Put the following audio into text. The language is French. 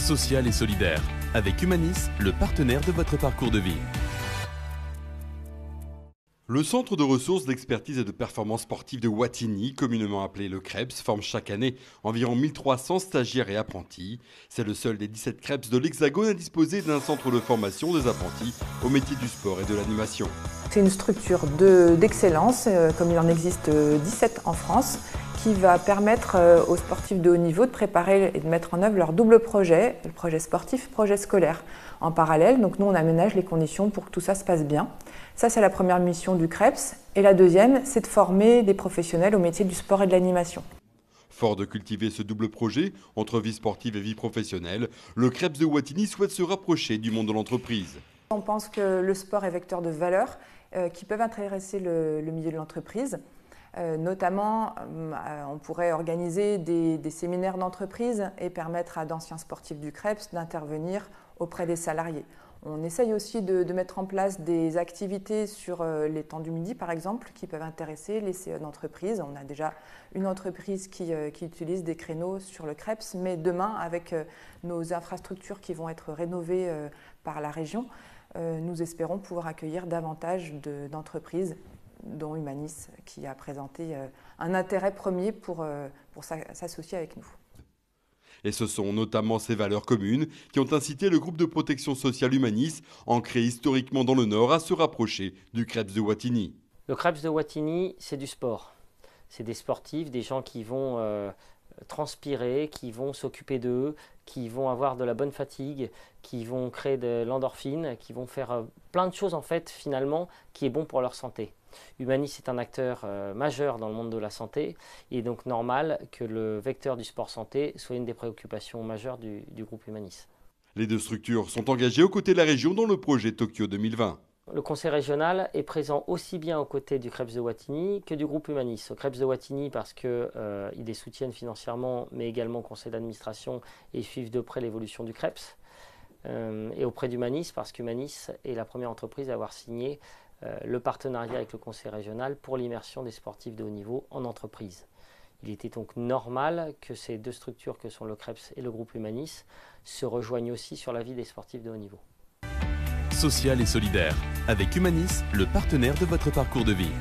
Social et solidaire, avec Humanis, le partenaire de votre parcours de vie. Le Centre de ressources, d'expertise et de performance sportive de Wattignies, communément appelé le CREPS, forme chaque année environ 1300 stagiaires et apprentis. C'est le seul des 17 CREPS de l'Hexagone à disposer d'un centre de formation des apprentis au métier du sport et de l'animation. C'est une structure d'excellence, comme il en existe 17 en France, qui va permettre aux sportifs de haut niveau de préparer et de mettre en œuvre leur double projet, le projet sportif, projet scolaire. En parallèle, donc nous on aménage les conditions pour que tout ça se passe bien. Ça c'est la première mission du CREPS. Et la deuxième, c'est de former des professionnels au métier du sport et de l'animation. Fort de cultiver ce double projet, entre vie sportive et vie professionnelle, le CREPS de Wattignies souhaite se rapprocher du monde de l'entreprise. On pense que le sport est vecteur de valeurs qui peuvent intéresser le milieu de l'entreprise. Notamment, on pourrait organiser des séminaires d'entreprise et permettre à d'anciens sportifs du CREPS d'intervenir auprès des salariés. On essaye aussi de mettre en place des activités sur les temps du midi, par exemple, qui peuvent intéresser les CE d'entreprise. On a déjà une entreprise qui utilise des créneaux sur le CREPS, mais demain, avec nos infrastructures qui vont être rénovées par la région, nous espérons pouvoir accueillir davantage d'entreprises, dont Humanis, qui a présenté un intérêt premier pour s'associer avec nous. Et ce sont notamment ces valeurs communes qui ont incité le groupe de protection sociale Humanis, ancré historiquement dans le Nord, à se rapprocher du CREPS de Wattignies. Le CREPS de Wattignies, c'est du sport. C'est des sportifs, des gens qui vont transpirer, qui vont s'occuper d'eux, qui vont avoir de la bonne fatigue, qui vont créer de l'endorphine, qui vont faire plein de choses en fait finalement qui est bon pour leur santé. Humanis est un acteur majeur dans le monde de la santé. Il est donc normal que le vecteur du sport santé soit une des préoccupations majeures du groupe Humanis. Les deux structures sont engagées aux côtés de la région dans le projet Tokyo 2020. Le conseil régional est présent aussi bien aux côtés du CREPS de Wattignies que du groupe Humanis. Au CREPS de Wattignies parce qu'ils les soutiennent financièrement, mais également au conseil d'administration et suivent de près l'évolution du CREPS. Et auprès d'Humanis parce qu'Humanis est la première entreprise à avoir signé le partenariat avec le conseil régional pour l'immersion des sportifs de haut niveau en entreprise. Il était donc normal que ces deux structures que sont le CREPS et le groupe Humanis se rejoignent aussi sur la vie des sportifs de haut niveau. Social et solidaire, avec Humanis, le partenaire de votre parcours de vie.